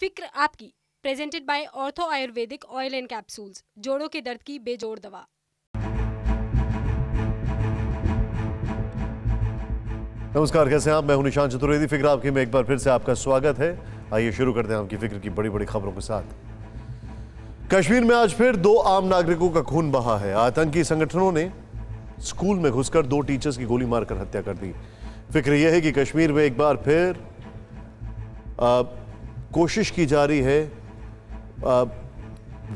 फिक्र आपकी, presented by ortho Ayurvedic oil and capsules, जोड़ों के दर्द की बेजोड़ दवा। नमस्कार, कैसे हैं आप? मैं हूं निशांत चतुर्वेदी। फिक्र आपकी में एक बार फिर से आपका स्वागत है। आइए शुरू करते हैं आपकी फिक्र की बड़ी बड़ी खबरों के साथ। कश्मीर में आज फिर 2 आम नागरिकों का खून बहा है। आतंकी संगठनों ने स्कूल में घुसकर 2 टीचर्स की गोली मारकर हत्या कर दी। फिक्र यह है कि कश्मीर में एक बार फिर कोशिश की जा रही है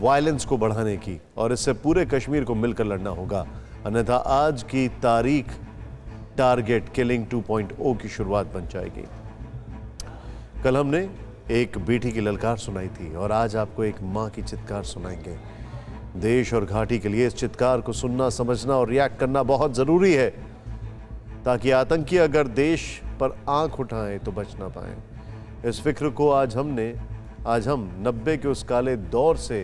वायलेंस को बढ़ाने की, और इससे पूरे कश्मीर को मिलकर लड़ना होगा, अन्यथा आज की तारीख टारगेट किलिंग 2.0 की शुरुआत बन जाएगी। कल हमने एक बेटी की ललकार सुनाई थी और आज आपको एक मां की चित्कार सुनाएंगे। देश और घाटी के लिए इस चित्कार को सुनना, समझना और रिएक्ट करना बहुत जरूरी है, ताकि आतंकी अगर देश पर आंख उठाएं तो बच ना पाए। इस फिक्र को आज हम 90 के उस काले दौर से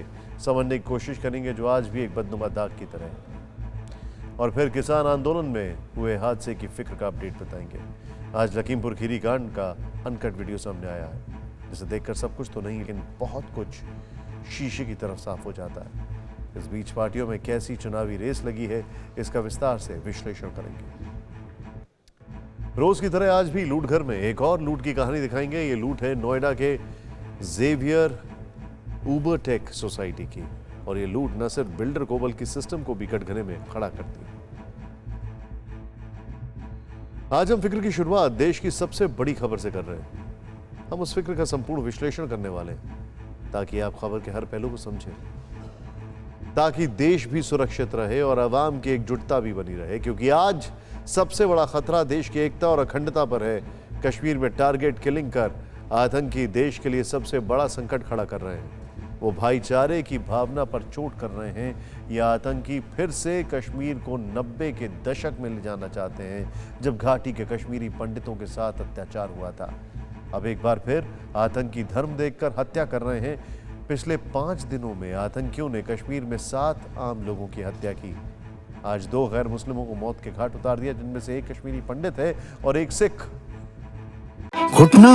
समझने की कोशिश करेंगे जो आज भी एक बदनुमा दाग की तरह है, और फिर किसान आंदोलन में हुए हादसे की फिक्र का अपडेट बताएंगे। आज लखीमपुर खीरी कांड का अनकट वीडियो सामने आया है, जिसे देखकर सब कुछ तो नहीं लेकिन बहुत कुछ शीशे की तरफ साफ हो जाता है। इस बीच पार्टियों में कैसी चुनावी रेस लगी है, इसका विस्तार से विश्लेषण करेंगे। रोज की तरह आज भी लूट घर में एक और लूट की कहानी दिखाएंगे। ये लूट है नोएडा के जेवियर उबरटेक सोसाइटी की, और ये लूट न सिर्फ बिल्डर को बल्कि सिस्टम को भी कटघरे में खड़ा करती है। आज हम फिक्र की शुरुआत देश की सबसे बड़ी खबर से कर रहे हैं। हम उस फिक्र का संपूर्ण विश्लेषण करने वाले हैं, ताकि आप खबर के हर पहलू को समझें, ताकि देश भी सुरक्षित रहे और आवाम की एकजुटता भी बनी रहे। क्योंकि आज सबसे बड़ा खतरा देश की एकता और अखंडता पर है। कश्मीर में टारगेट किलिंग कर आतंकी देश के लिए सबसे बड़ा संकट खड़ा कर रहे हैं। वो भाईचारे की भावना पर चोट कर रहे हैं। या आतंकी फिर से कश्मीर को 90 के दशक में ले जाना चाहते हैं, जब घाटी के कश्मीरी पंडितों के साथ अत्याचार हुआ था। अब एक बार फिर आतंकी धर्म देखकर हत्या कर रहे हैं। पिछले 5 दिनों में आतंकियों ने कश्मीर में 7 आम लोगों की हत्या की। आज 2 गैर मुस्लिमों को मौत के घाट उतार दिया, जिनमें से एक कश्मीरी पंडित है और एक सिख। घुटना,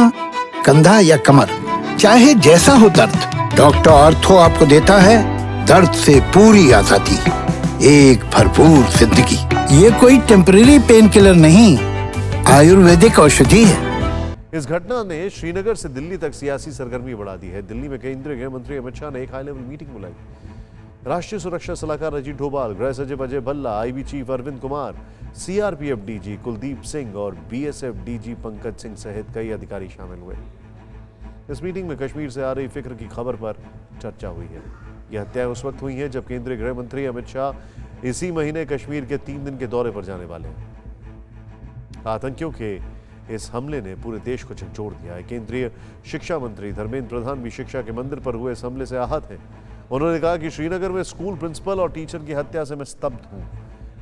कंधा या कमर, चाहे जैसा हो दर्द, डॉक्टर ऑर्थो आपको देता है दर्द से पूरी आजादी, एक भरपूर जिंदगी। ये कोई टेम्परेरी पेन किलर नहीं, आयुर्वेदिक औषधि है। इस घटना ने श्रीनगर से दिल्ली तक सियासी सरगर्मी बढ़ा दी है। दिल्ली में केंद्रीय गृह मंत्री अमित शाह ने एक हाई लेवल मीटिंग बुलाई। राष्ट्रीय सुरक्षा सलाहकार अजीत डोभाल, गृह सचिव Ajay Bhalla, IB chief Arvind Kumar, CRPF DG Kuldeep Singh और बीएसएफ डीजी पंकज सिंह सहित कई अधिकारी शामिल हुए। इस मीटिंग में कश्मीर से आ रही फिक्र की खबर पर चर्चा हुई है। यह हत्याएं उस वक्त हुई हैं जब केंद्रीय गृह मंत्री अमित शाह इसी महीने कश्मीर के 3 दिन के दौरे पर जाने वाले हैं। आतंकियों के इस हमले ने पूरे देश को झकझोर दिया है। केंद्रीय शिक्षा मंत्री धर्मेंद्र प्रधान भी शिक्षा के मंदिर पर हुए इस हमले से आहत हैं। उन्होंने कहा कि श्रीनगर में स्कूल प्रिंसिपल और टीचर की हत्या से मैं स्तब्ध हूं।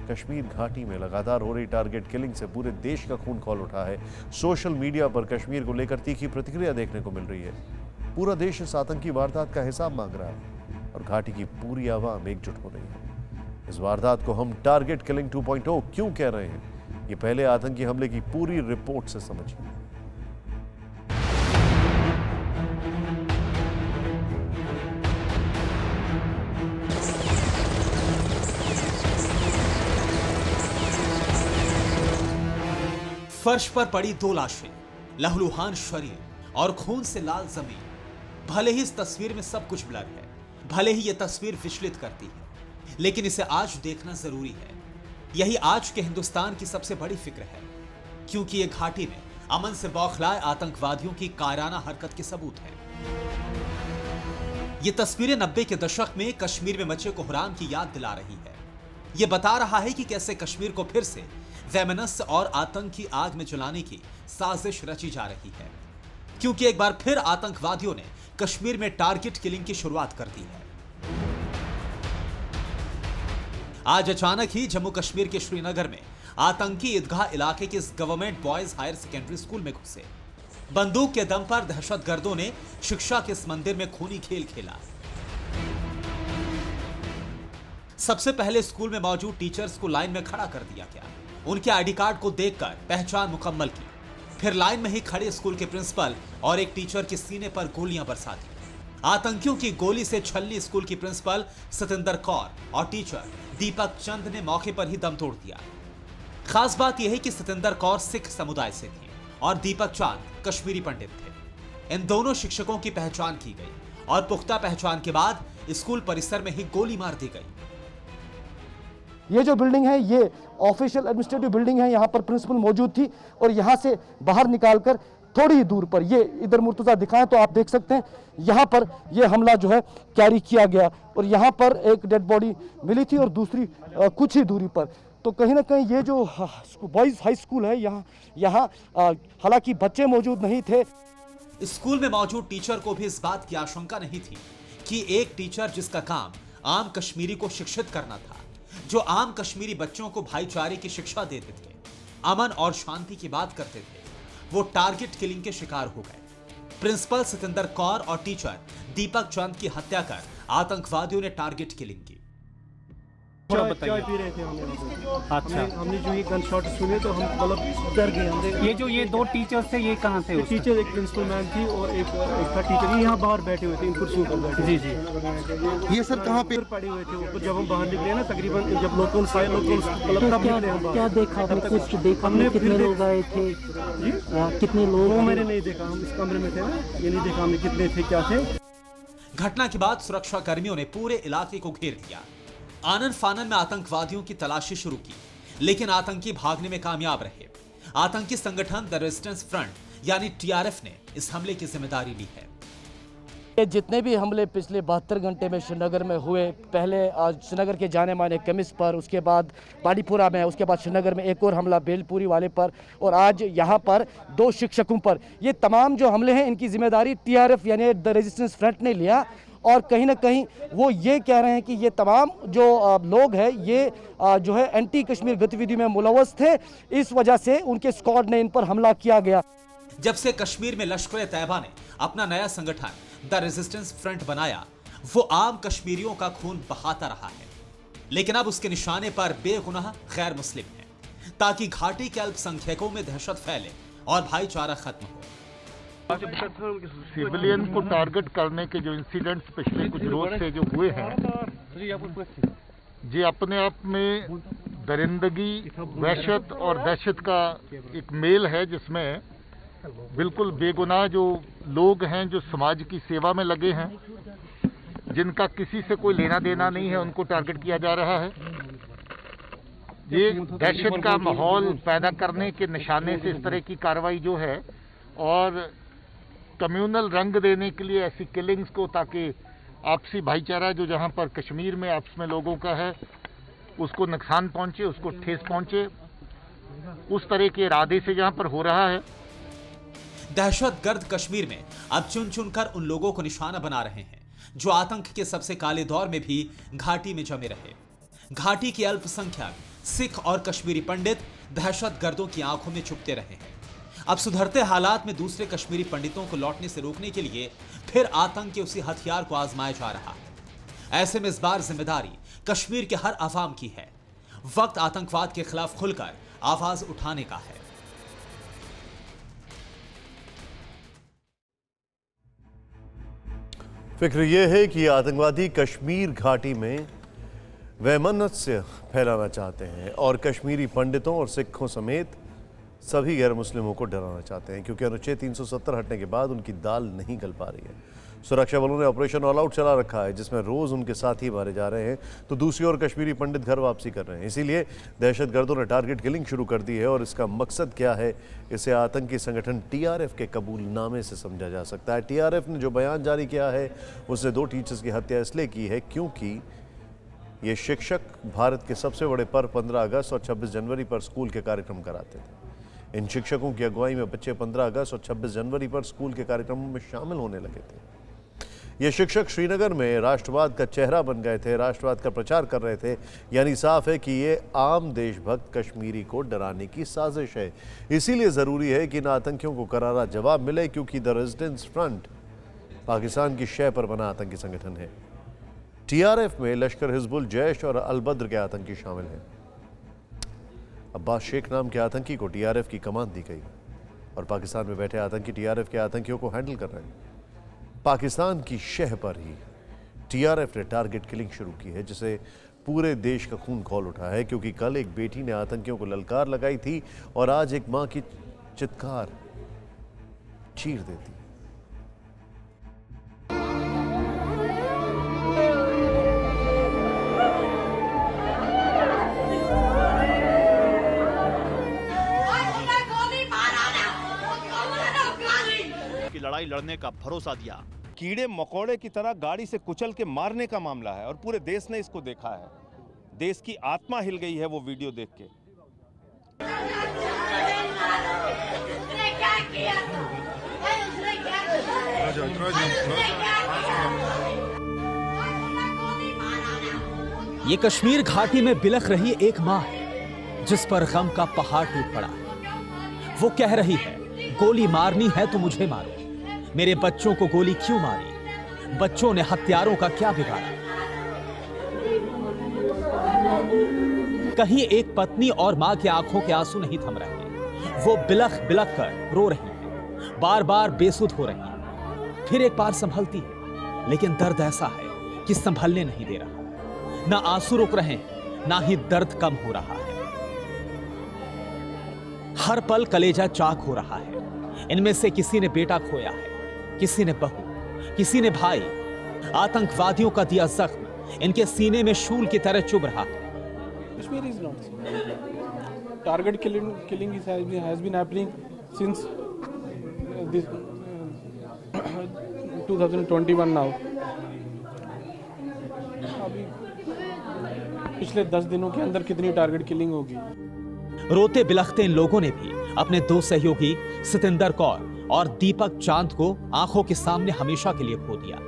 कश्मीर घाटी में लगातार हो रही टारगेट किलिंग से पूरे देश का खून खौल उठा है। सोशल मीडिया पर कश्मीर को लेकर तीखी प्रतिक्रिया देखने को मिल रही है। पूरा देश इस आतंकी वारदात का हिसाब मांग रहा है और घाटी की पूरी आवाम एकजुट हो रही है। इस वारदात को हम टारगेट किलिंग 2.0 क्यों कह रहे हैं, ये पहले आतंकी हमले की पूरी रिपोर्ट से समझिए। फर्श पर पड़ी 2 लाशें, लहूलुहान शरीर और खून से लाल जमीन। भले ही इस तस्वीर में सब कुछ ब्लर है, भले ही यह तस्वीर विचलित करती है, लेकिन इसे आज देखना जरूरी है। यही आज के हिंदुस्तान की सबसे बड़ी फिक्र है, क्योंकि ये घाटी में अमन से बौखलाए आतंकवादियों की कायराना हरकत के सबूत है। ये तस्वीरें 90 के दशक में कश्मीर में मचे कोहराम की याद दिला रही है। ये बता रहा है कि कैसे कश्मीर को फिर से वैमनस्य और आतंक की आग में जलाने की साजिश रची जा रही है, क्योंकि एक बार फिर आतंकवादियों ने कश्मीर में टारगेट किलिंग की शुरुआत कर दी है। आज अचानक ही जम्मू कश्मीर के श्रीनगर में आतंकी ईदगाह इलाके के इस government boys higher secondary school में घुसे। बंदूक के दम पर दहशतगर्दों ने शिक्षा के इस मंदिर में खूनी खेल खेला। सबसे पहले स्कूल में मौजूद टीचर्स को लाइन में खड़ा कर दिया गया। उनके आईडी कार्ड को देखकर पहचान मुकम्मल की। फिर लाइन में ही खड़े स्कूल के प्रिंसिपल और एक टीचर के सीने पर गोलियां बरसा दी। आतंकियों की गोली से छलनी स्कूल की प्रिंसिपल सतिंदर कौर और टीचर दीपक चंद ने मौके पर ही दम तोड़ दिया। खास बात यह है कि सतिंदर कौर सिख समुदाय से थी और दीपक चंद कश्मीरी पंडित थे। इन दोनों शिक्षकों की पहचान की गई और पुख्ता पहचान के बाद स्कूल परिसर में ही गोली मार दी गई। ये जो बिल्डिंग है ये ऑफिशियल एडमिनिस्ट्रेटिव बिल्डिंग है। यहाँ पर प्रिंसिपल मौजूद थी और यहाँ से बाहर निकालकर थोड़ी ही दूर पर, ये इधर मुर्तजा दिखाएं तो आप देख सकते हैं, यहाँ पर ये हमला जो है कैरी किया गया और यहाँ पर एक डेड बॉडी मिली थी और दूसरी कुछ ही दूरी पर। तो कहीं ना कहीं ये जो बॉयज़ हाई स्कूल है यहाँ हालांकि बच्चे मौजूद नहीं थे। स्कूल में मौजूद टीचर को भी इस बात की आशंका नहीं थी कि एक टीचर जिसका काम आम कश्मीरी को शिक्षित करना था, जो आम कश्मीरी बच्चों को भाईचारे की शिक्षा देते थे, अमन और शांति की बात करते थे, वो टारगेट किलिंग के शिकार हो गए। प्रिंसिपल सतिंदर कौर और टीचर दीपक चंद की हत्या कर आतंकवादियों ने टारगेट किलिंग की। चाय पी रहे थे हम। अच्छा, हमने जो ये गन शॉट सुने तो हम मतलब डर गए। हमने ये दो टीचर्स थे, ये कहाँ थे? टीचर एक प्रिंसिपल मैम थी और एक था टीचर, ये यहाँ बाहर बैठे हुए थे इन कुर्सियों पर बैठे। जी जी। ये सर कहाँ पे पड़े हुए थे ऊपर? जब हम बाहर निकले ना तकरीबन जब लोकल मतलब तब निकले हम। क्या देखा आपने? कुछ देखा? हमने कितने लोग आए थे जी? कितने लोग? वो मैंने नहीं देखा, हम इस कमरे में थे ना, ये नहीं देखा हमने कितने थे क्या थे। घटना के बाद सुरक्षा कर्मियों ने पूरे इलाके को घेर लिया। आनन फानन में आतंकवादियों की तलाशी शुरू की, लेकिन आतंकी भागने में कामयाब रहे। आतंकी संगठन द रेजिस्टेंस फ्रंट यानी टीआरएफ ने इस हमले की जिम्मेदारी ली है। ये जितने भी हमले पिछले 72 घंटे में श्रीनगर में हुए, पहले आज श्रीनगर के जाने माने कमिस पर, उसके बाद बाड़ीपुरा में, उसके बाद श्रीनगर में एक और हमला बेलपुरी वाले पर और आज यहाँ पर 2 शिक्षकों पर, ये तमाम जो हमले हैं इनकी जिम्मेदारी टीआरएफ यानी द रेजिस्टेंस फ्रंट ने लिया। और कहीं ना कहीं वो ये कह रहे हैं कि ये तमाम जो लोग हैं ये जो है एंटी कश्मीर गतिविधि में मुलव्वस थे, इस वजह से उनके स्क्वाड ने इन पर हमला किया गया। जब से कश्मीर में लश्कर तैयबा ने अपना नया संगठन द रेजिस्टेंस फ्रंट बनाया, वो आम कश्मीरियों का खून बहाता रहा है, लेकिन अब उसके निशाने पर बेगुनाह गैर मुस्लिम हैं, ताकि घाटी के अल्पसंख्यकों में दहशत फैले और भाईचारा खत्म हो। सिविलियन को टारगेट करने के जो इंसिडेंट्स पिछले कुछ रोज से जो हुए हैं, ये अपने आप में दरिंदगी, वहशत और दहशत का एक मेल है, जिसमें बिल्कुल बेगुनाह जो लोग हैं, जो समाज की सेवा में लगे हैं, जिनका किसी से कोई लेना देना नहीं है, उनको टारगेट किया जा रहा है। ये दहशत का माहौल पैदा करने के निशाने से इस तरह की कार्रवाई जो है, और कम्युनल रंग देने के लिए ऐसी किलिंग्स को, ताकि आपसी भाईचारा जो जहां पर कश्मीर में आपस में लोगों का है उसको नुकसान पहुंचे, उसको ठेस पहुंचे, उस तरह के इरादे से जहां पर हो रहा है। दहशतगर्द कश्मीर में अब चुन चुनकर उन लोगों को निशाना बना रहे हैं जो आतंक के सबसे काले दौर में भी घाटी में जमे रहे। घाटी के अल्पसंख्यक सिख और कश्मीरी पंडित दहशतगर्दों की आंखों में छुपते रहे हैं। अब सुधरते हालात में दूसरे कश्मीरी पंडितों को लौटने से रोकने के लिए फिर आतंक के उसी हथियार को आजमाया जा रहा है। ऐसे में इस बार जिम्मेदारी कश्मीर के हर अवाम की है। वक्त आतंकवाद के खिलाफ खुलकर आवाज उठाने का है। फिक्र यह है कि आतंकवादी कश्मीर घाटी में वैमनस्य फैलाना चाहते हैं और कश्मीरी पंडितों और सिखों समेत सभी गैर मुस्लिमों को डराना चाहते हैं, क्योंकि अनुच्छेद 370 हटने के बाद उनकी दाल नहीं गल पा रही है। सुरक्षा बलों ने ऑपरेशन ऑल आउट चला रखा है, जिसमें रोज उनके साथी मारे जा रहे हैं, तो दूसरी ओर कश्मीरी पंडित घर वापसी कर रहे हैं। इसीलिए दहशतगर्दों ने टारगेट किलिंग शुरू कर दी है और इसका मकसद क्या है, इसे आतंकी संगठन टीआरएफ के कबूलनामे से समझा जा सकता है। टीआरएफ ने जो बयान जारी किया है उसने 2 टीचर्स की हत्या इसलिए की है क्योंकि ये शिक्षक भारत के सबसे बड़े पर्व 15 अगस्त और 26 जनवरी पर स्कूल के कार्यक्रम कराते थे। इन शिक्षकों की अगुवाई में बच्चे 15 अगस्त और 26 जनवरी पर स्कूल के कार्यक्रमों में शामिल होने लगे थे। ये शिक्षक श्रीनगर में राष्ट्रवाद का चेहरा बन गए थे, राष्ट्रवाद का प्रचार कर रहे थे। यानी साफ है कि ये आम देशभक्त कश्मीरी को डराने की साजिश है। इसीलिए ज़रूरी है कि इन आतंकियों को करारा जवाब मिले, क्योंकि द रेजिस्टेंस फ्रंट पाकिस्तान की शय पर बना आतंकी संगठन है। टीआरएफ में लश्कर हिजबुल, जैश और अल-बद्र के आतंकी शामिल हैं। अब्बास शेख नाम के आतंकी को टीआरएफ की कमान दी गई। और पाकिस्तान में बैठे आतंकी टीआरएफ के आतंकियों को हैंडल कर रहे हैं। पाकिस्तान की शह पर ही टीआरएफ ने टारगेट किलिंग शुरू की है, जिसे पूरे देश का खून खौल उठा है, क्योंकि कल एक बेटी ने आतंकियों को ललकार लगाई थी और आज एक मां की चित्कार चीर देती। की लड़ाई लड़ने का भरोसा दिया। कीड़े मकोड़े की तरह गाड़ी से कुचल के मारने का मामला है और पूरे देश ने इसको देखा है। देश की आत्मा हिल गई है वो वीडियो देख के। ये कश्मीर घाटी में बिलख रही एक मां है जिस पर गम का पहाड़ टूट पड़ा। वो कह रही है, गोली मारनी है तो मुझे मारो। मेरे बच्चों को गोली क्यों मारी? बच्चों ने हत्यारों का क्या बिगाड़ा? कहीं एक पत्नी और मां की आंखों के आंसू नहीं थम रहे। वो बिलख बिलख कर रो रही है, बार बार बेसुध हो रही है, फिर एक बार संभलती है, लेकिन दर्द ऐसा है कि संभलने नहीं दे रहा। ना आंसू रुक रहे हैं, ना ही दर्द कम हो रहा है। हर पल कलेजा चाक हो रहा है। इनमें से किसी ने बेटा खोया है, किसी ने बहू, किसी ने भाई। आतंकवादियों का दिया जख्म इनके सीने में शूल की तरह चुभ रहा है। Kashmir is not safe. Target killing has been happening since this 2021 now. अभी पिछले 10 दिनों के अंदर कितनी टारगेट किलिंग होगी? रोते बिलखते इन लोगों ने भी अपने दो सहयोगी सतिंदर कौर और दीपक चांद को आंखों के सामने हमेशा के लिए खो दिया।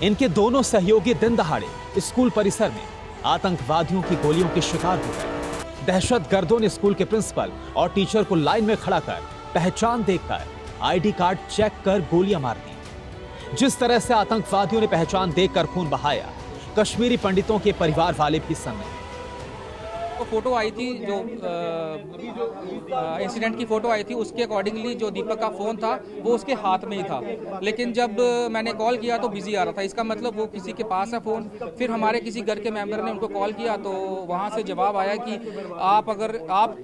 इनके दोनों सहयोगी दिन दहाड़े स्कूल परिसर में आतंकवादियों की गोलियों के शिकार हो गए। दहशतगर्दों ने स्कूल के प्रिंसिपल और टीचर को लाइन में खड़ा कर पहचान देखकर आईडी कार्ड चेक कर गोलियां मार दी। जिस तरह से आतंकवादियों ने पहचान देखकर खून बहाया, कश्मीरी पंडितों के परिवार वाले भी सन्न। तो फोटो आई थी, जो इंसिडेंट की फोटो आई थी, उसके अकॉर्डिंगली जो दीपक का फ़ोन था वो उसके हाथ में ही था, लेकिन जब मैंने कॉल किया तो बिजी आ रहा था। इसका मतलब वो किसी के पास है फ़ोन। फिर हमारे किसी घर के मेंबर ने उनको कॉल किया तो वहाँ से जवाब आया कि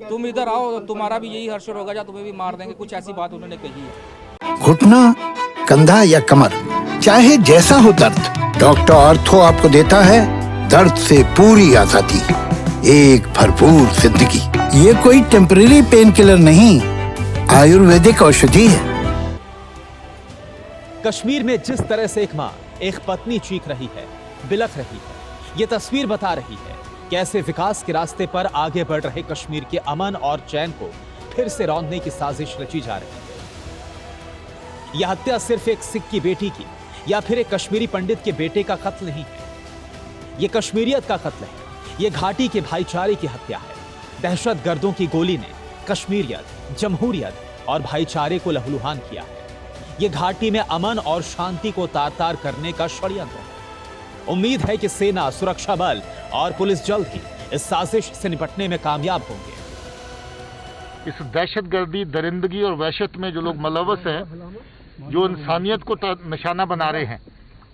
तुम इधर आओ तो तुम्हारा भी यही हर्षर होगा, या तुम्हें भी मार देंगे। कुछ ऐसी बात उन्होंने कही है। घुटना, कंधा या कमर, चाहे जैसा हो दर्द, डॉक्टर ऑर्थो आपको देता है दर्द से पूरी आजादी, एक भरपूर जिंदगी। ये कोई टेम्परेरी पेन किलर नहीं, आयुर्वेदिक औषधि है। कश्मीर में जिस तरह से एक मां, एक पत्नी चीख रही है, बिलख रही है, ये तस्वीर बता रही है कैसे विकास के रास्ते पर आगे बढ़ रहे कश्मीर के अमन और चैन को फिर से रौंदने की साजिश रची जा रही है। यह हत्या सिर्फ एक सिख की बेटी की या फिर एक कश्मीरी पंडित के बेटे का कत्ल नहीं है। यह कश्मीरियत का कत्ल है। ये घाटी के भाईचारे की हत्या है। दहशतगर्दों की गोली ने कश्मीरियत, जमहूरियत और भाईचारे को लहूलुहान किया है। ये घाटी में अमन और शांति को तार-तार करने का षड्यंत्र है। उम्मीद है कि सेना, सुरक्षा बल और पुलिस जल्द ही इस साजिश से निपटने में कामयाब होंगे। इस दहशतगर्दी, दरिंदगी और वहशत में जो लोग मुलव्वस हैं, जो इंसानियत को निशाना बना रहे हैं,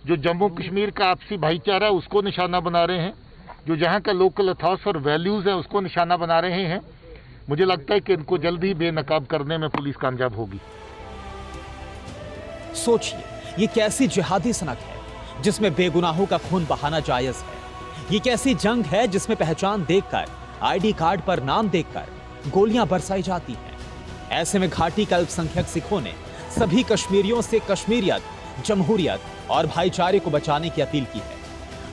जो जम्मू कश्मीर का आपसी भाईचारा उसको निशाना बना रहे हैं, जो जहां का लोकल अथॉस और वैल्यूज है उसको निशाना बना रहे हैं, मुझे लगता है कि इनको जल्द ही बेनकाब करने में पुलिस कामयाब होगी। सोचिए, ये कैसी जिहादी सनक है जिसमें बेगुनाहों का खून बहाना जायज है। ये कैसी जंग है जिसमें पहचान देखकर, आईडी कार्ड पर नाम देखकर गोलियां बरसाई जाती हैं। ऐसे में घाटी के अल्पसंख्यक सिखों ने सभी कश्मीरियों से कश्मीरियत, जमहूरियत और भाईचारे को बचाने की अपील की है।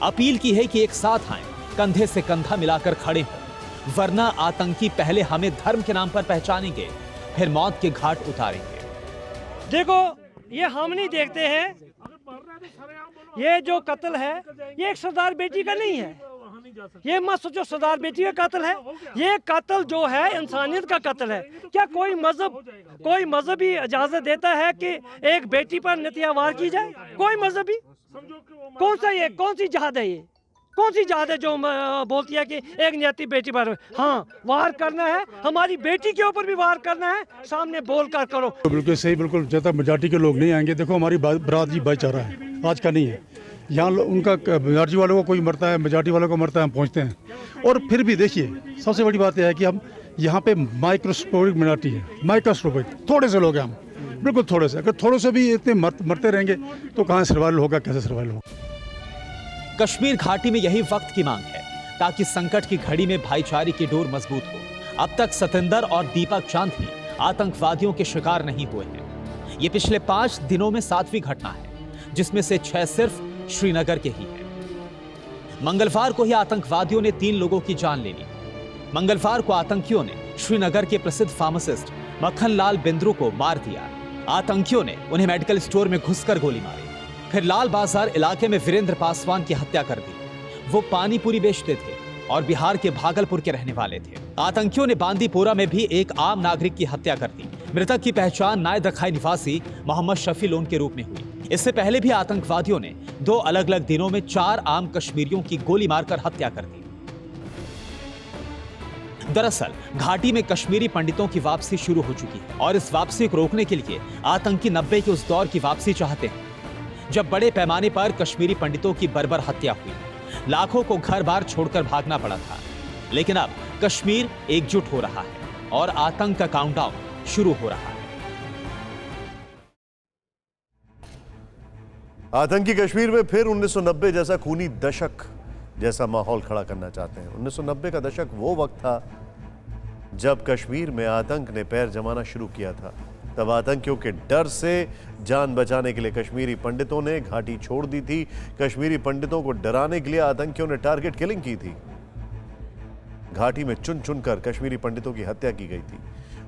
अपील की है कि एक साथ आए, कंधे से कंधा मिलाकर खड़े हों, वरना आतंकी पहले हमें धर्म के नाम पर पहचानेंगे, फिर मौत के घाट उतारेंगे। देखो, ये हम नहीं देखते हैं, ये जो कत्ल है ये एक सरदार बेटी का नहीं है। ये मत सोचो सरदार बेटी का कत्ल है, ये कत्ल जो है इंसानियत का कत्ल है। क्या कोई मजहब ही इजाजत देता है कि एक बेटी पर नित्यावार की जाए? कोई मजहबी? कौन सी जिहाद है ये? कौन सी जात है जो बोलती है कि एक नियति बेटी पर? हाँ, वार करना है, हमारी बेटी के ऊपर भी वार करना है, सामने बोल कर करो। बिल्कुल सही, बिल्कुल ज़्यादा मेजॉरिटी के लोग नहीं आएंगे। देखो हमारी बरादरी भाईचारा है, आज का नहीं है। यहाँ उनका मेजॉरिटी वालों को कोई मरता है, मेजॉरिटी वालों को मरता है, हम पहुँचते हैं। और फिर भी देखिए, सबसे बड़ी बात यह है कि हम यहाँ पे माइक्रोस्कोपिक मिनॉरिटी है, माइक्रोस्कोपिक थोड़े से लोग हैं हम, बिल्कुल थोड़े से। अगर थोड़े से भी इतने मरते रहेंगे तो कहाँ सर्वाइवल होगा, कैसे सर्वाइवल होगा? कश्मीर घाटी में यही वक्त की मांग है ताकि संकट की घड़ी में भाईचारे की डोर मजबूत हो। अब तक सतेंदर और दीपक चांद ही आतंकवादियों के शिकार नहीं हुए हैं। ये पिछले 5 दिनों में 7वीं घटना है, जिसमें से 6 सिर्फ श्रीनगर के ही हैं। मंगलवार को ही आतंकवादियों ने 3 लोगों की जान ले ली। मंगलवार को आतंकियों ने श्रीनगर के प्रसिद्ध फार्मासिस्ट मक्खनलाल बिंद्रू को मार दिया। आतंकियों ने उन्हें मेडिकल स्टोर में घुसकर गोली मारी। फिर लाल बाजार इलाके में वीरेंद्र पासवान की हत्या कर दी। वो पानीपुरी बेचते थे और बिहार के भागलपुर के रहने वाले थे। आतंकियों ने बांदीपोरा में भी एक आम नागरिक की हत्या कर दी। मृतक की पहचान नायद रखाई निवासी मोहम्मद शफी लोन के रूप में हुई। इससे पहले भी आतंकवादियों ने 2 अलग अलग दिनों में 4 आम कश्मीरियों की गोली मारकर हत्या कर दी। दरअसल घाटी में कश्मीरी पंडितों की वापसी शुरू हो चुकी है और इस वापसी को रोकने के लिए आतंकी 90 के उस दौर की वापसी चाहते हैं जब बड़े पैमाने पर कश्मीरी पंडितों की बर्बर हत्या हुई। लाखों को घर बार छोड़कर भागना पड़ा था। लेकिन अब कश्मीर एकजुट हो रहा है और आतंक का काउंटडाउन शुरू हो रहा है। आतंकी कश्मीर में फिर 1990 जैसा खूनी दशक जैसा माहौल खड़ा करना चाहते हैं। 1990 का दशक वो वक्त था जब कश्मीर में आतंक ने पैर जमाना शुरू किया था। तब आतंकियों के डर से जान बचाने के लिए कश्मीरी पंडितों ने घाटी छोड़ दी थी। कश्मीरी पंडितों को डराने के लिए आतंकियों ने टारगेट किलिंग की थी। घाटी में चुन चुनकर कश्मीरी पंडितों की हत्या की गई थी।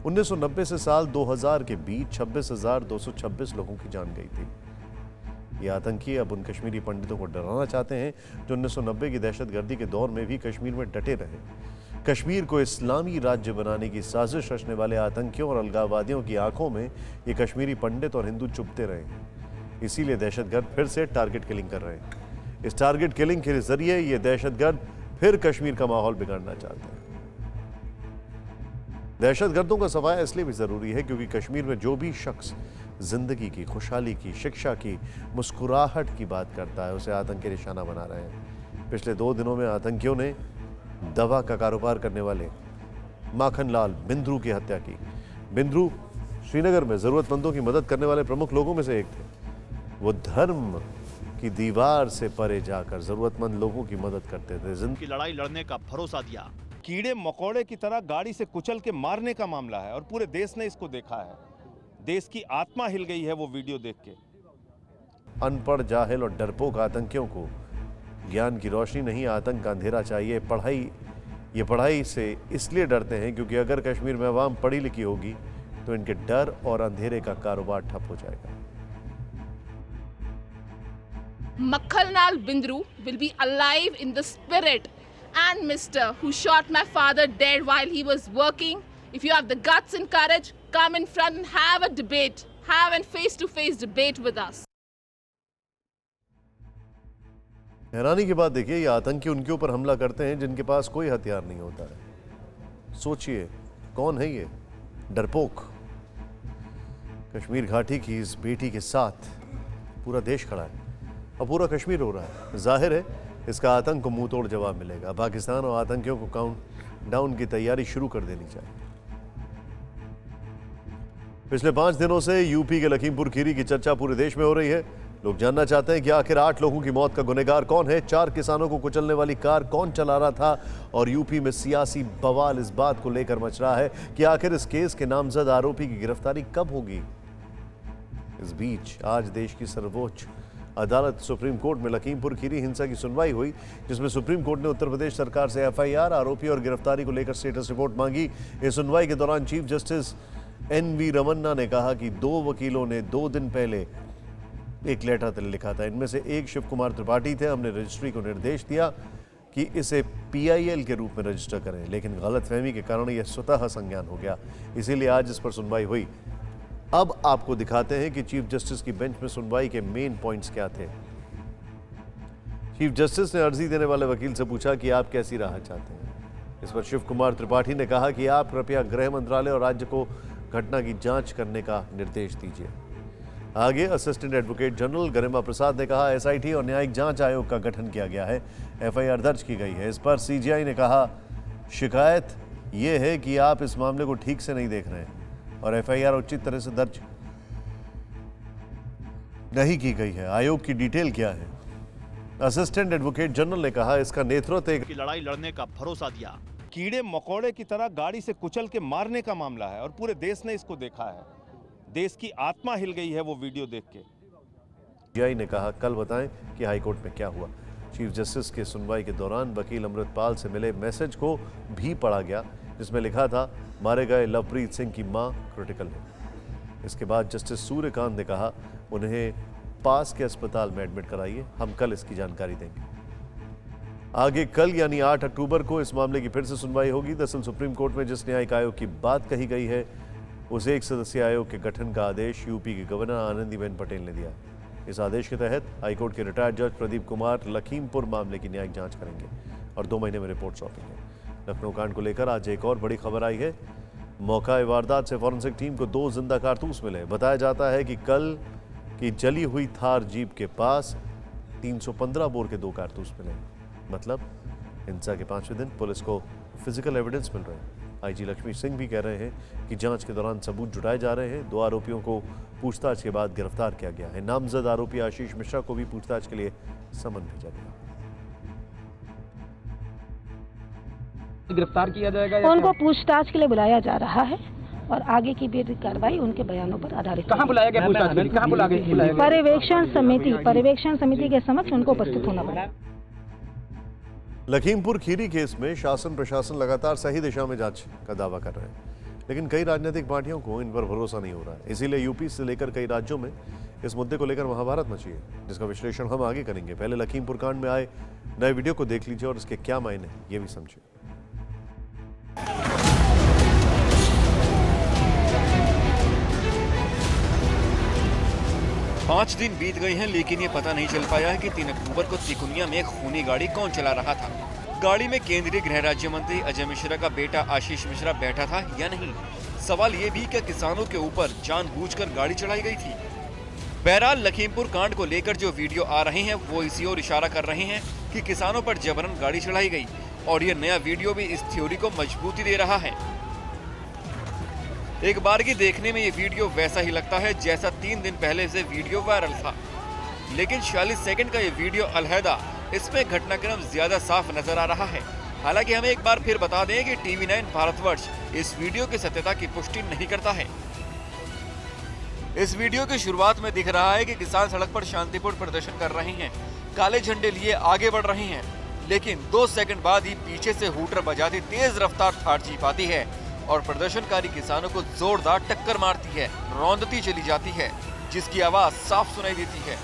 1990 से साल 2000 के बीच 26,226 लोगों की जान गई थी। ये आतंकी अब उन कश्मीरी पंडितों को डराना चाहते हैं जो 1990 की दहशतगर्दी के दौर में भी कश्मीर में डटे रहे। कश्मीर को इस्लामी राज्य बनाने की साजिश रचने वाले आतंकियों और अलगाववादियों की आंखों में ये कश्मीरी पंडित और हिंदू चुभते रहे। इसीलिए दहशतगर्द फिर से टारगेट किलिंग कर रहे हैं। इस टारगेट किलिंग के जरिए ये दहशतगर्द फिर कश्मीर का माहौल बिगाड़ना चाहते हैं। दहशतगर्दों का सफाया इसलिए भी जरूरी है क्योंकि कश्मीर में जो भी शख्स जिंदगी की, खुशहाली की, शिक्षा की, मुस्कुराहट की बात करता है उसे आतंकी निशाना बना रहे हैं। पिछले 2 दिनों में आतंकियों ने दवा का कारोबार करने वाले माखनलाल बिंद्रू की हत्या की। बिंद्रू श्रीनगर में जरूरतमंदों की मदद करने वाले प्रमुख लोगों में से एक थे। वो धर्म की दीवार से परे जाकर जरूरतमंद लोगों की मदद करते थे। जिंदगी की लड़ाई लड़ने का भरोसा दिया। कीड़े मकोड़े की तरह गाड़ी से कुचल के मारने का मामला है और पूरे देश ने इसको देखा है। देश की आत्मा हिल गई है वो वीडियो देख के। अनपढ़, जाहिल और डरपोक आतंकियों को ज्ञान की रोशनी नहीं, आतंक का अंधेरा चाहिए। ये पढ़ाई से इसलिए डरते हैं क्योंकि अगर कश्मीर में अवाम पढ़ी लिखी होगी तो इनके डर और अंधेरे का कारोबार ठप हो जाएगा। Makhalnal Bindru will be alive in the spirit, and Mr. who shot my father dead while he was working. If you have the guts and courage, come in front and have a debate. Have a face-to-face debate with us. हैरानी की बात देखिए, ये आतंकी उनके ऊपर हमला करते हैं जिनके पास कोई हथियार नहीं होता है। सोचिए कौन है ये डरपोक। कश्मीर घाटी की इस बेटी के साथ पूरा देश खड़ा है और पूरा कश्मीर रो रहा है। जाहिर है इसका आतंक को मुंह तोड़ जवाब मिलेगा। पाकिस्तान और आतंकियों को काउंटडाउन की तैयारी शुरू कर देनी चाहिए। पिछले 5 दिनों से यूपी के लखीमपुर खीरी की चर्चा पूरे देश में हो रही है। लोग जानना चाहते हैं कि आखिर 8 लोगों की मौत का गुनहगार कौन है, 4 किसानों को कुचलने वाली कार कौन चला रहा था, और यूपी में सियासी बवाल इस बात को लेकर मच रहा है कि आखिर इस केस के नामजद आरोपी की गिरफ्तारी कब होगी। इस बीच आज देश की सर्वोच्च अदालत सुप्रीम कोर्ट में लखीमपुर खीरी हिंसा की सुनवाई हुई, जिसमें सुप्रीम कोर्ट ने उत्तर प्रदेश सरकार से FIR, आरोपी और गिरफ्तारी को लेकर स्टेटस रिपोर्ट मांगी। इस सुनवाई के दौरान चीफ जस्टिस NV रमन्ना ने कहा कि 2 वकीलों ने 2 दिन पहले एक लेटर लिखा था। इनमें से एक शिव कुमार त्रिपाठी थे। हमने रजिस्ट्री को निर्देश दिया कि इसे PIL के रूप में रजिस्टर करें, लेकिन गलतफहमी के कारण यह स्वतः संज्ञान हो गया, इसीलिए आज इस पर सुनवाई हुई। अब आपको दिखाते हैं कि चीफ जस्टिस की बेंच में सुनवाई के मेन पॉइंट्स क्या थे। चीफ जस्टिस ने अर्जी देने वाले वकील से पूछा कि आप कैसी राहत चाहते हैं। इस पर शिव कुमार त्रिपाठी ने कहा कि आप कृपया गृह मंत्रालय और राज्य को घटना की जांच करने का निर्देश दीजिए। आगे असिस्टेंट एडवोकेट जनरल गरिमा प्रसाद ने कहा एसआईटी और न्यायिक जांच आयोग का गठन किया गया है, एफआईआर दर्ज की गई है। इस पर सीजीआई ने कहा शिकायत ये है कि आप इस मामले को ठीक से नहीं देख रहे हैं और एफआईआर उचित तरह से दर्ज नहीं की गई है। आयोग की डिटेल क्या है? असिस्टेंट एडवोकेट जनरल ने कहा इसका नेतृत्व की लड़ाई लड़ने का भरोसा दिया। कीड़े मकोड़े की तरह गाड़ी से कुचल के मारने का मामला है और पूरे देश ने इसको देखा है। देश की आत्मा हिल गई है वो वीडियो देख के। सीजीआई ने कहा कल बताएं कि हाईकोर्ट में क्या हुआ। चीफ जस्टिस के सुनवाई के दौरान वकील अमृतपाल से मिले मैसेज को भी पढ़ा गया जिसमें लिखा था मारे गए लवप्रीत सिंह की मां क्रिटिकल है। इसके बाद जस्टिस सूर्यकांत ने कहा उन्हें पास के अस्पताल में एडमिट कराइए, हम कल इसकी जानकारी देंगे। आगे कल यानी 8 अक्टूबर को इस मामले की फिर से सुनवाई होगी। दरअसल सुप्रीम कोर्ट में जिस न्यायिक आयोग की बात कही गई है उस एक सदस्यीय आयोग के गठन का आदेश यूपी की गवर्नर आनंदीबेन पटेल ने दिया। इस आदेश के तहत हाईकोर्ट के रिटायर्ड जज प्रदीप कुमार लखीमपुर मामले की न्यायिक जांच करेंगे और 2 महीने में रिपोर्ट सौंपेंगे। लखनऊ कांड को लेकर आज एक और बड़ी खबर आई है। मौका वारदात से फॉरेंसिक टीम को 2 जिंदा कारतूस मिले। बताया जाता है कि कल की जली हुई थार जीप के पास 315 बोर के 2 कारतूस मिले। मतलब हिंसा के 5वें दिन पुलिस को फिजिकल एविडेंस मिल रहे हैं। आईजी लक्ष्मी सिंह भी कह रहे हैं कि जांच के दौरान सबूत जुटाए जा रहे हैं। 2 आरोपियों को पूछताछ के बाद गिरफ्तार किया गया है। नामजद आरोपी आशीष मिश्रा को भी पूछताछ के लिए समन भेजा गया। गिरफ्तार किया जाएगा? उनको पूछताछ के लिए बुलाया जा रहा है और आगे की भी कार्रवाई उनके बयानों पर आधारित। कहाँ बुलाया गया पूछताछ के लिए? कहाँ बुलाया गया? पर्यवेक्षण समिति के समक्ष उनको उपस्थित होना पड़ा। लखीमपुर खीरी केस में शासन प्रशासन लगातार सही दिशा में जांच का दावा कर रहे हैं, लेकिन कई राजनीतिक पार्टियों को इन पर भरोसा नहीं हो रहा है। इसीलिए यूपी से लेकर कई राज्यों में इस मुद्दे को लेकर महाभारत मची है, जिसका विश्लेषण हम आगे करेंगे। पहले लखीमपुर कांड में आए नए वीडियो को देख लीजिए और इसके क्या मायने ये भी समझिए। 5 दिन बीत गए हैं लेकिन ये पता नहीं चल पाया है कि 3 अक्टूबर को तिकुनिया में एक खूनी गाड़ी कौन चला रहा था। गाड़ी में केंद्रीय गृह राज्य मंत्री अजय मिश्रा का बेटा आशीष मिश्रा बैठा था या नहीं। सवाल ये भी कि किसानों के ऊपर जानबूझकर गाड़ी चढ़ाई गई थी। बहरहाल लखीमपुर कांड को लेकर जो वीडियो आ रहे हैं वो इसी ओर इशारा कर रहे हैं कि किसानों पर जबरन गाड़ी चढ़ाई गई और ये नया वीडियो भी इस थ्योरी को मजबूती दे रहा है। एक बारगी देखने में ये वीडियो वैसा ही लगता है जैसा 3 दिन पहले से वीडियो वायरल था, लेकिन 46 सेकंड का ये वीडियो अलहदा, इसमें घटनाक्रम ज्यादा साफ नजर आ रहा है। हालांकि हमें एक बार फिर बता दें कि TV9 भारतवर्ष इस वीडियो की सत्यता की पुष्टि नहीं करता है। इस वीडियो की शुरुआत में दिख रहा है कि किसान सड़क पर शांतिपूर्ण प्रदर्शन कर रहे हैं, काले झंडे लिए आगे बढ़ रहे हैं, लेकिन 2 सेकंड बाद ही पीछे से हूटर बजाती तेज रफ्तार थार जीप आती है और प्रदर्शनकारी किसानों को जोरदार टक्कर मारती है, रौंदती चली जाती है, जिसकी आवाज साफ सुनाई देती है।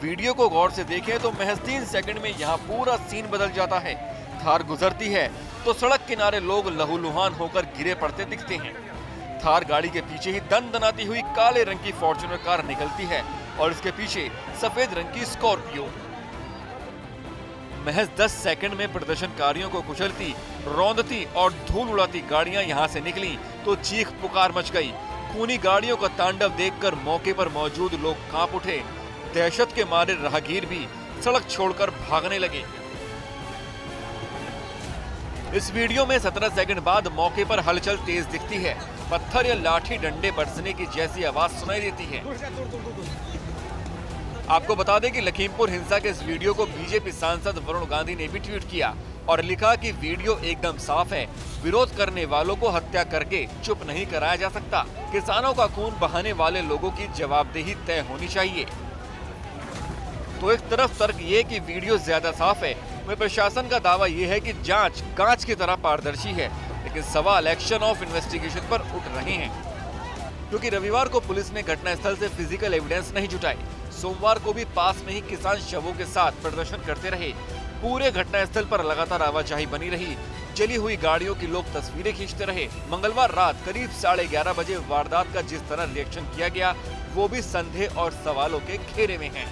वीडियो को गौर से देखें तो महज 3 सेकंड में यहाँ पूरा सीन बदल जाता है। थार गुजरती है तो सड़क किनारे लोग लहूलुहान होकर गिरे पड़ते दिखते हैं। थार गाड़ी के पीछे ही दनदनाती हुई काले रंग की फॉर्च्यूनर कार निकलती है और इसके पीछे सफेद रंग की स्कॉर्पियो। महज 10 सेकंड में प्रदर्शनकारियों को कुचलती, रौंदती और धूल उड़ाती गाड़ियां यहां से निकली तो चीख पुकार मच गई। खूनी गाड़ियों का तांडव देखकर मौके पर मौजूद लोग कांप उठे। दहशत के मारे राहगीर भी सड़क छोड़कर भागने लगे। इस वीडियो में 17 सेकंड बाद मौके पर हलचल तेज दिखती है। पत्थर या लाठी डंडे बरसने की जैसी आवाज सुनाई देती है। आपको बता दें कि लखीमपुर हिंसा के इस वीडियो को बीजेपी सांसद वरुण गांधी ने भी ट्वीट किया और लिखा कि वीडियो एकदम साफ है, विरोध करने वालों को हत्या करके चुप नहीं कराया जा सकता। किसानों का खून बहाने वाले लोगों की जवाबदेही तय होनी चाहिए। तो एक तरफ तर्क ये कि वीडियो ज्यादा साफ है, वहीं प्रशासन का दावा ये है कि जांच कांच की तरह पारदर्शी है, लेकिन सवाल एक्शन ऑफ इन्वेस्टिगेशन पर उठ रहे हैं, क्योंकि रविवार को पुलिस ने घटनास्थल से फिजिकल एविडेंस नहीं जुटाई। सोमवार को भी पास में ही किसान शवों के साथ प्रदर्शन करते रहे। पूरे घटनास्थल पर लगातार आवाजाही बनी रही। जली हुई गाड़ियों की लोग तस्वीरें खींचते रहे। मंगलवार रात करीब 11:30 बजे वारदात का जिस तरह रिएक्शन किया गया वो भी संदेह और सवालों के घेरे में हैं।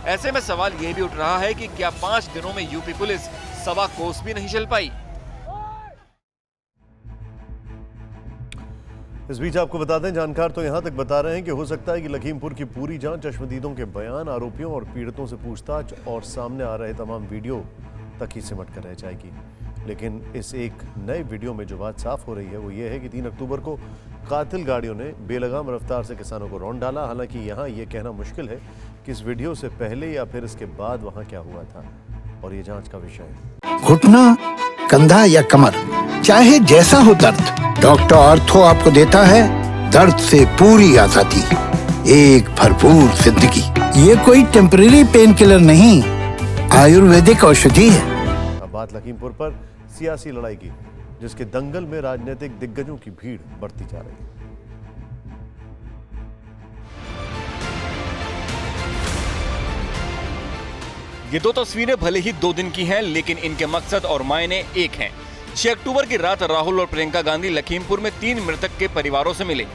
ऐसे में सवाल ये भी उठ रहा है कि क्या 5 दिनों में यूपी पुलिस सवा कोस भी नहीं चल पाई। इस बीच आपको बता दें, जानकार तो यहां तक बता रहे हैं कि हो सकता है कि लखीमपुर की पूरी जांच, चश्मदीदों के बयान, आरोपियों और पीड़ितों से पूछताछ और सामने आ रहे तमाम वीडियो तक ही सिमट कर रह जाएगी। लेकिन इस एक नए वीडियो में जो बात साफ हो रही है वो ये है कि 3 अक्टूबर को कातिल गाड़ियों ने बेलगाम रफ्तार से किसानों को रौंद डाला। हालांकि यहाँ ये कहना मुश्किल है कि इस वीडियो से पहले या फिर इसके बाद वहाँ क्या हुआ था, और ये जांच का विषय है। घुटना, कंधा या कमर, चाहे जैसा हो दर्द, डॉक्टर ऑर्थो आपको देता है दर्द से पूरी आजादी, एक भरपूर जिंदगी। ये कोई टेम्परेरी पेन किलर नहीं, आयुर्वेदिक औषधि है। अब बात लखीमपुर पर सियासी लड़ाई की, जिसके दंगल में राजनीतिक दिग्गजों की भीड़ बढ़ती जा रही है। ये दो तस्वीरें भले ही 2 दिन की हैं, लेकिन इनके मकसद और मायने एक हैं। 6 अक्टूबर की रात राहुल और प्रियंका गांधी लखीमपुर में 3 मृतक के परिवारों से मिले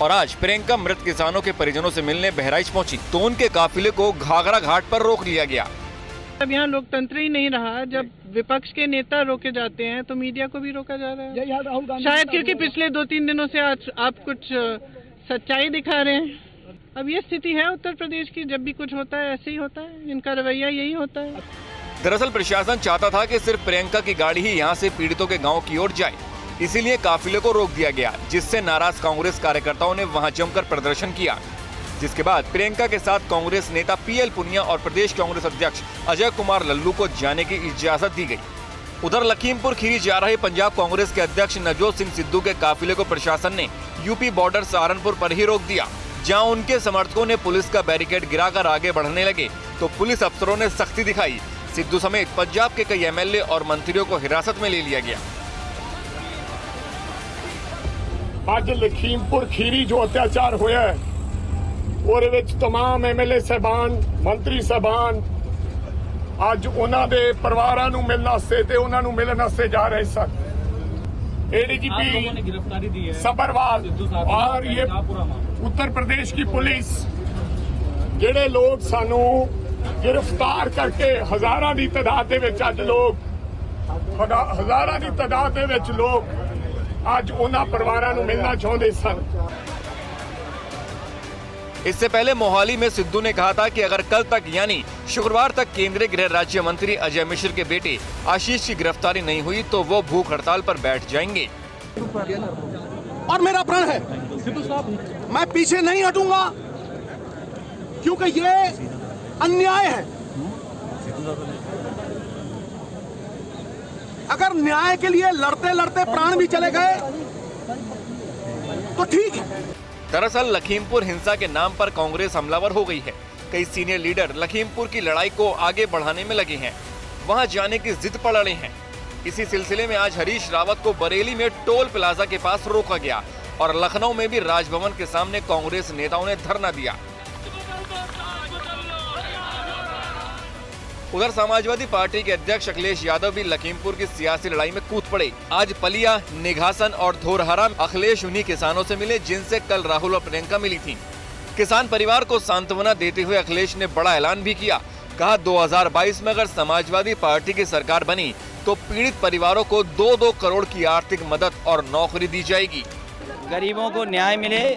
और आज प्रियंका मृत किसानों के परिजनों से मिलने बहराइच पहुंची तो उनके काफिले को घाघरा घाट पर रोक लिया गया। अब यहाँ लोकतंत्र ही नहीं रहा। जब विपक्ष के नेता रोके जाते हैं तो मीडिया को भी रोका जा रहा है, शायद क्योंकि पिछले 2-3 दिनों से आज आप कुछ सच्चाई दिखा रहे हैं। अब ये स्थिति है उत्तर प्रदेश की, जब भी कुछ होता है ऐसे ही होता है, इनका रवैया यही होता है। दरअसल प्रशासन चाहता था कि सिर्फ प्रियंका की गाड़ी ही यहाँ से पीड़ितों के गांव की ओर जाए, इसीलिए काफिले को रोक दिया गया, जिससे नाराज कांग्रेस कार्यकर्ताओं ने वहां जमकर प्रदर्शन किया। जिसके बाद प्रियंका के साथ कांग्रेस नेता पीएल पुनिया और प्रदेश कांग्रेस अध्यक्ष अजय कुमार लल्लू को जाने की इजाजत दी गई। उधर लखीमपुर खीरी जा रहे पंजाब कांग्रेस के अध्यक्ष नवजोत सिंह सिद्धू के काफिले को प्रशासन ने यूपी बॉर्डर सहारनपुर पर ही रोक दिया। जहां उनके समर्थकों ने पुलिस का बैरिकेड गिराकर आगे बढ़ने लगे तो पुलिस अफसरों ने सख्ती दिखाई। सिद्धू समेत पंजाब के कई एमएलए और मंत्रियों को हिरासत में ले लिया गया। आज लखीमपुर खीरी जो अत्याचार होया है, ਉਹਦੇ ਵਿੱਚ तमाम एमएलए ਸਾਹਿਬਾਨ, ਮੰਤਰੀ ਸਾਹਿਬਾਨ ਅੱਜ ਉਹਨਾਂ ਦੇ ਪਰਿਵਾਰਾਂ ਨੂੰ ਮਿਲਣ ਵਾਸਤੇ ਤੇ ਉਹਨਾਂ ਨੂੰ ਮਿਲਣ ਵਾਸਤੇ ਜਾ ਰਹੇ ਸਨ। एडीजीपी सबरवाल और ये उत्तर प्रदेश की पुलिस ਜਿਹੜੇ ਲੋਕ ਸਾਨੂੰ गिरफ्तार करके हजारां ਦੀ ਤਾਦਾਦ ਦੇ ਵਿੱਚ ਅੱਜ ਲੋਕ ਹਜ਼ਾਰਾਂ ਦੀ ਤਾਦਾਦ ਦੇ ਵਿੱਚ ਲੋਕ ਅੱਜ ਉਹਨਾਂ ਪਰਿਵਾਰਾਂ ਨੂੰ ਮਿਲਣਾ ਚਾਹੁੰਦੇ ਸਨ। इससे पहले मोहाली में सिद्धू ने कहा था कि अगर कल तक यानी शुक्रवार तक केंद्रीय गृह राज्य मंत्री अजय मिश्र के बेटे आशीष की गिरफ्तारी नहीं हुई तो वो भूख हड़ताल पर बैठ जाएंगे। और मेरा प्रण है, मैं पीछे नहीं हटूंगा क्योंकि ये अन्याय है। अगर न्याय के लिए लड़ते लड़ते प्राण भी चले गए तो ठीक है। दरअसल लखीमपुर हिंसा के नाम पर कांग्रेस हमलावर हो गई है। कई सीनियर लीडर लखीमपुर की लड़ाई को आगे बढ़ाने में लगे हैं, वहां जाने की जिद पर अड़े हैं। इसी सिलसिले में आज हरीश रावत को बरेली में टोल प्लाजा के पास रोका गया और लखनऊ में भी राजभवन के सामने कांग्रेस नेताओं ने धरना दिया। उधर समाजवादी पार्टी के अध्यक्ष अखिलेश यादव भी लखीमपुर की सियासी लड़ाई में कूद पड़े। आज पलिया, निघासन और धोरहरा अखिलेश उन्हीं किसानों से मिले जिनसे कल राहुल और प्रियंका मिली थी। किसान परिवार को सांत्वना देते हुए अखिलेश ने बड़ा ऐलान भी किया। कहा 2022 में अगर समाजवादी पार्टी की सरकार बनी तो पीड़ित परिवारों को 2-2 करोड़ की आर्थिक मदद और नौकरी दी जाएगी। गरीबों को न्याय मिले,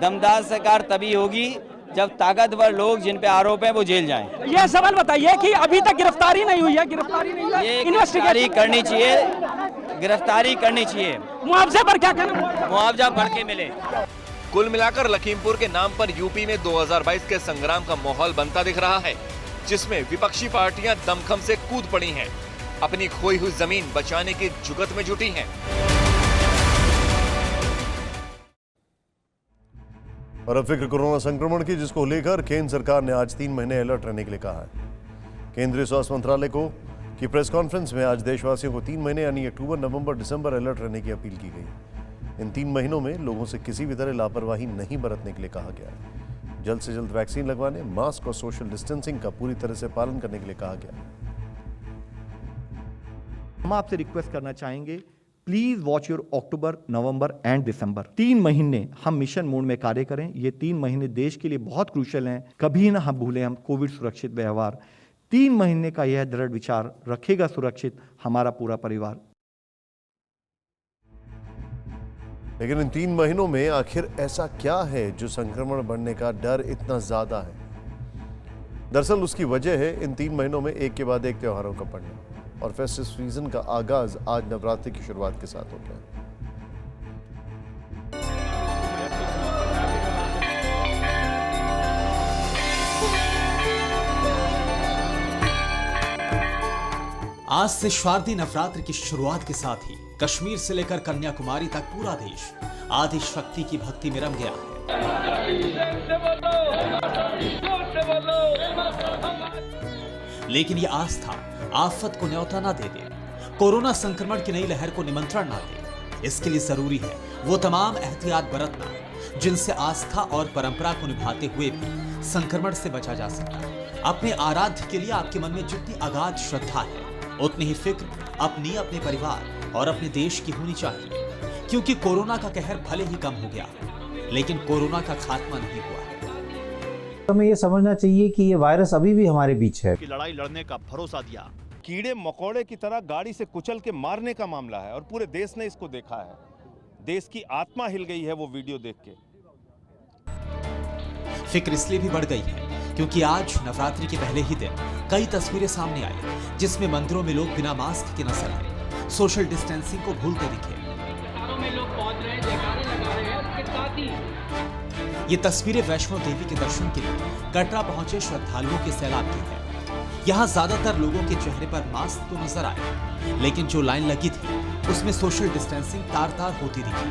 दमदार सरकार तभी होगी जब ताकतवर लोग जिन पे आरोप है वो जेल जाएं। ये सवाल बताइए कि अभी तक गिरफ्तारी नहीं हुई है, गिरफ्तारी नहीं हुई है, गिरफ्तारी करनी चाहिए, गिरफ्तारी करनी चाहिए। मुआवजे पर क्या करना, मुआवजा बढ़ के मिले। कुल मिलाकर लखीमपुर के नाम पर यूपी में 2022 के संग्राम का माहौल बनता दिख रहा है, जिसमें विपक्षी पार्टियां दमखम से कूद पड़ी हैं, अपनी खोई हुई जमीन बचाने की जुगत में जुटी हैं। और अब फिक्र कोरोना संक्रमण की, जिसको लेकर केंद्र सरकार ने आज 3 महीने अलर्ट रहने के लिए कहा है। केंद्रीय स्वास्थ्य मंत्रालय को की प्रेस कॉन्फ्रेंस में आज देशवासियों को 3 महीने यानी अक्टूबर, नवंबर, दिसंबर अलर्ट रहने की अपील की गई। इन 3 महीनों में लोगों से किसी भी तरह लापरवाही नहीं बरतने के लिए कहा गया है। जल्द से जल्द वैक्सीन लगवाने, मास्क और सोशल डिस्टेंसिंग का पूरी तरह से पालन करने के लिए कहा गया। हम आपसे रिक्वेस्ट करना चाहेंगे please watch your October, November and December. 3 महीने हम मिशन मोड में कार्य करें। ये 3 महीने देश के लिए बहुत क्रूशल हैं। कभी ना हम भूलें हम कोविड सुरक्षित व्यवहार। 3 महीने का यह दृढ़ विचार रखेगा सुरक्षित हमारा पूरा परिवार। लेकिन इन 3 महीनों में आखिर ऐसा क्या है जो संक्रमण बढ़ने का डर इतना ज्यादा है? दरअसल उसकी वजह है इन 3 महीनों में एक के बाद एक त्योहारों का पड़ना, और फेस्टिव सीजन का आगाज आज नवरात्रि की शुरुआत के साथ हो गया। आज से शारदीय नवरात्र की शुरुआत के साथ ही कश्मीर से लेकर कन्याकुमारी तक पूरा देश आदि शक्ति की भक्ति में रम गया है। लेकिन ये आस्था आफत को न्योता ना दे दे, कोरोना संक्रमण की नई लहर को निमंत्रण ना दे। इसके लिए जरूरी है वो तमाम एहतियात बरतना जिनसे आस्था और परंपरा को निभाते हुए भी संक्रमण से बचा जा सकता है। अपने आराध्य के लिए आपके मन में जितनी अगाध श्रद्धा है, उतनी ही फिक्र अपनी, अपने परिवार और अपने देश की होनी चाहिए। क्योंकि कोरोना का कहर भले ही कम हो गया, लेकिन कोरोना का खात्मा नहीं हुआ है। हमें ये समझना चाहिए कि ये वायरस अभी भी हमारे बीच है। की लड़ाई लड़ने का भरोसा दिया। कीड़े मकोड़े की तरह गाड़ी से कुचल के मारने का मामला है, और पूरे देश ने इसको देखा है। देश की आत्मा हिल गई है वो वीडियो देख के। फिक्र इसलिए भी बढ़ गई है क्योंकि आज नवरात्रि के पहले ही दिन कई तस्वीरें सामने आई जिसमें मंदिरों में लोग बिना मास्क के नजर आए, सोशल डिस्टेंसिंग को भूलते दिखे। ये तस्वीरें वैष्णो देवी के दर्शन के लिए कटरा पहुंचे श्रद्धालुओं के सैलाब की है। यहाँ ज्यादातर लोगों के चेहरे पर मास्क तो nजर आए, लेकिन जो लाइन लगी थी उसमें सोशल डिस्टेंसिंग तार-तार होती दिखी।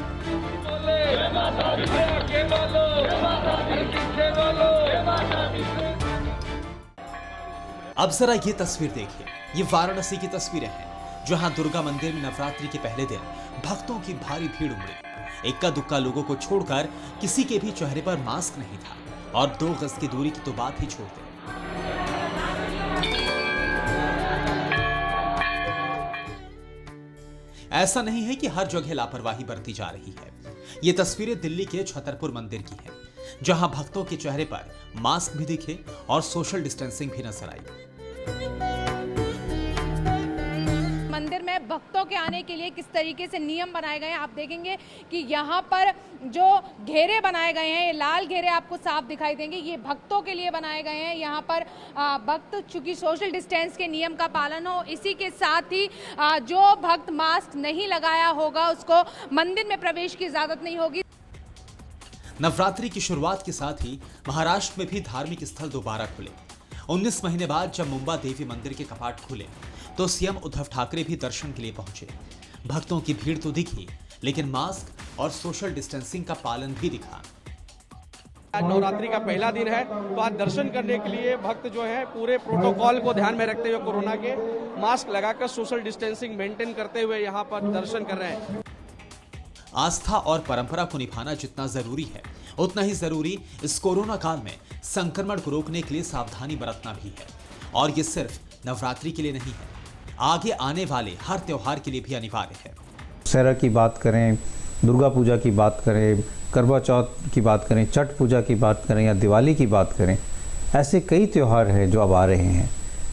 अब जरा ये तस्वीर देखिए। ये वाराणसी की तस्वीरें हैं जहां दुर्गा मंदिर में नवरात्रि के पहले दिन भक्तों की भारी भीड़ उमड़ी। इक्का दुक्का लोगों को छोड़कर किसी के भी चेहरे पर मास्क नहीं था, और 2 गज की दूरी की तो बात ही छोड़ दें। ऐसा नहीं है कि हर जगह लापरवाही बरती जा रही है। ये तस्वीरें दिल्ली के छतरपुर मंदिर की हैं, जहां भक्तों के चेहरे पर मास्क भी दिखे और सोशल डिस्टेंसिंग भी नजर आई। मंदिर में भक्तों के आने के लिए किस तरीके से नियम बनाए गए हैं आप देखेंगे कि यहाँ पर जो घेरे बनाए गए हैं, ये लाल घेरे आपको साफ दिखाई देंगे, ये भक्तों के लिए बनाए गए हैं। यहाँ पर भक्त चूंकि सोशल डिस्टेंस के नियम का पालन हो, इसी के साथ ही जो भक्त मास्क नहीं लगाया होगा उसको मंदिर में प्रवेश की इजाजत नहीं होगी। नवरात्रि की शुरुआत के साथ ही महाराष्ट्र में भी धार्मिक स्थल दोबारा खुले। 19 महीने बाद जब मुंबा देवी मंदिर के कपाट खुले तो सीएम उद्धव ठाकरे भी दर्शन के लिए पहुंचे। भक्तों की भीड़ तो दिखी, लेकिन मास्क और सोशल डिस्टेंसिंग का पालन भी दिखा। आज नवरात्रि का पहला दिन है, तो आज दर्शन करने के लिए भक्त जो है पूरे प्रोटोकॉल को ध्यान में रखते हुए कोरोना के मास्क लगाकर सोशल डिस्टेंसिंग मेंटेन करते हुए यहाँ पर दर्शन कर रहे हैं। आस्था और परंपरा को निभाना जितना जरूरी है, उतना ही जरूरी इस कोरोना काल में संक्रमण को रोकने के लिए सावधानी बरतना भी है। और ये सिर्फ नवरात्रि के लिए नहीं है, आगे आने वाले हर त्योहार के लिए भी अनिवार्य है। दशहरा की बात करें, दुर्गा पूजा की बात करें, करवा चौथ की बात करें, छठ पूजा की बात करें या दिवाली की बात करें, ऐसे कई त्यौहार हैं जो अब आ रहे हैं।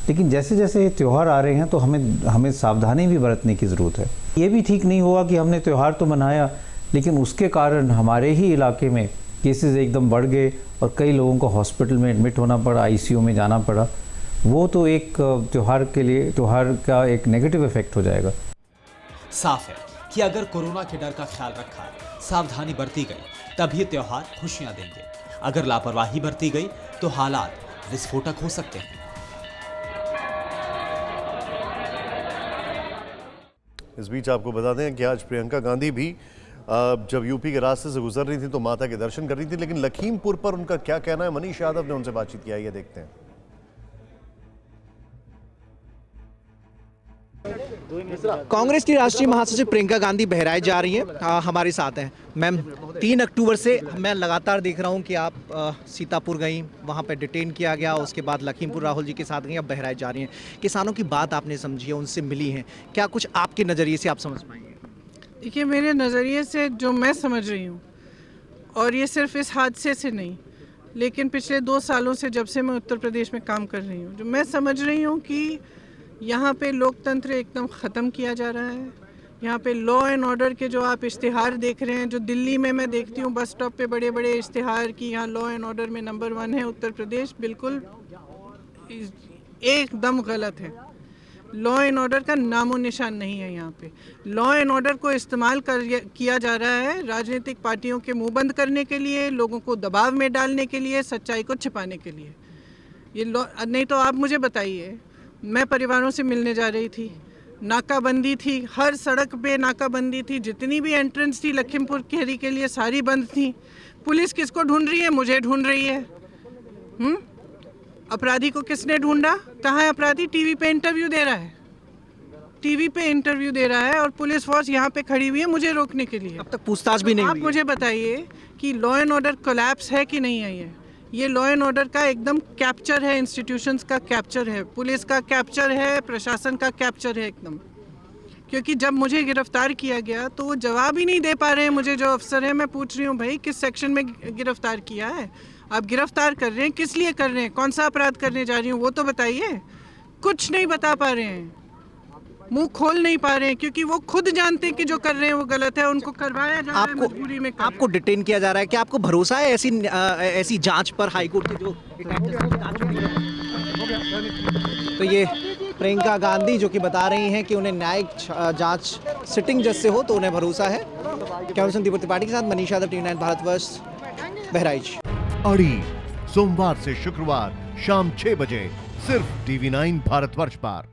लेकिन जैसे जैसे ये त्यौहार आ रहे हैं तो हमें सावधानी भी बरतने की ज़रूरत है। ये भी ठीक नहीं हुआ कि हमने त्यौहार तो मनाया, लेकिन उसके कारण हमारे ही इलाके में केसेस एकदम बढ़ गए और कई लोगों को हॉस्पिटल में एडमिट होना पड़ा, आईसीयू में जाना पड़ा। वो तो एक त्यौहार के लिए, त्यौहार का एक नेगेटिव इफेक्ट हो जाएगा। साफ है कि अगर कोरोना के डर का ख्याल रखा, सावधानी बरती गई, तभी त्योहार खुशियां देंगे। अगर लापरवाही बरती गई तो हालात विस्फोटक हो सकते हैं। इस बीच आपको बता दें कि आज प्रियंका गांधी भी जब यूपी के रास्ते से गुजर रही थी तो माता के दर्शन कर रही थी, लेकिन लखीमपुर पर उनका क्या कहना है, मनीष यादव ने उनसे बातचीत किया, ये देखते हैं। कांग्रेस की राष्ट्रीय महासचिव प्रियंका गांधी बहराइच जा रही हैं, हमारे साथ हैं। मैम, 3 अक्टूबर से मैं लगातार देख रहा हूं कि आप सीतापुर गई, वहां पे डिटेन किया गया, उसके बाद लखीमपुर राहुल जी के साथ गई, अब बहराइच जा रही हैं। किसानों की बात आपने समझी है, उनसे मिली हैं, क्या कुछ आपके नज़रिए से आप समझ पाएंगे? देखिए, मेरे नज़रिए से जो मैं समझ रही हूँ, और ये सिर्फ इस हादसे से नहीं, लेकिन पिछले 2 सालों से जब से मैं उत्तर प्रदेश में काम कर रही हूँ, जो मैं समझ रही हूँ कि यहाँ पे लोकतंत्र एकदम ख़त्म किया जा रहा है। यहाँ पे लॉ एंड ऑर्डर के जो आप इश्तिहार देख रहे हैं, जो दिल्ली में मैं देखती हूँ बस स्टॉप पे बड़े बड़े इश्तिहार कि यहाँ लॉ एंड ऑर्डर में नंबर 1 है उत्तर प्रदेश, बिल्कुल एकदम गलत है। लॉ एंड ऑर्डर का नामो निशान नहीं है यहाँ पे। लॉ एंड ऑर्डर को इस्तेमाल किया जा रहा है राजनीतिक पार्टियों के मुंह बंद करने के लिए, लोगों को दबाव में डालने के लिए, सच्चाई को छिपाने के लिए। ये नहीं तो आप मुझे बताइए, मैं परिवारों से मिलने जा रही थी, नाकाबंदी थी, हर सड़क पे नाकाबंदी थी, जितनी भी एंट्रेंस थी लखीमपुर खीरी के लिए सारी बंद थी। पुलिस किसको ढूंढ रही है? मुझे ढूंढ रही है। अपराधी को किसने ढूंढा? कहाँ है अपराधी? टीवी पे इंटरव्यू दे रहा है, टीवी पे इंटरव्यू दे रहा है और पुलिस फोर्स यहाँ पे खड़ी हुई है मुझे रोकने के लिए। अब तक पूछताछ भी नहीं आप हुई है। मुझे बताइए कि लॉ एंड ऑर्डर कोलैप्स है कि नहीं है? ये लॉ एंड ऑर्डर का एकदम कैप्चर है, इंस्टीट्यूशंस का कैप्चर है, पुलिस का कैप्चर है, प्रशासन का कैप्चर है एकदम। क्योंकि जब मुझे गिरफ्तार किया गया तो वो जवाब ही नहीं दे पा रहे हैं मुझे, जो अफसर है। मैं पूछ रही हूँ भाई किस सेक्शन में गिरफ्तार किया है? आप गिरफ्तार कर रहे हैं, किस लिए कर रहे हैं? कौन सा अपराध करने जा रही हूँ वो तो बताइए। कुछ नहीं बता पा रहे हैं, मुंह खोल नहीं पा रहे हैं, क्योंकि वो खुद जानते हैं कि जो कर रहे हैं वो गलत है, उनको करवाया जा रहा है मजबूरी में। आपको डिटेन किया जा रहा है, क्या आपको भरोसा है ऐसी जांच पर हाईकोर्ट की जो तो ये प्रियंका गांधी जो कि बता रही हैं कि उन्हें न्यायिक जांच सिटिंग जज से हो तो उन्हें भरोसा है। कैमरा संदीप त्रिपाठी के साथ मनीष यादव, टीवी 9 भारतवर्ष, बहराइच। अड़ी सोमवार से शुक्रवार शाम 6 बजे सिर्फ टीवी 9 भारतवर्ष पर।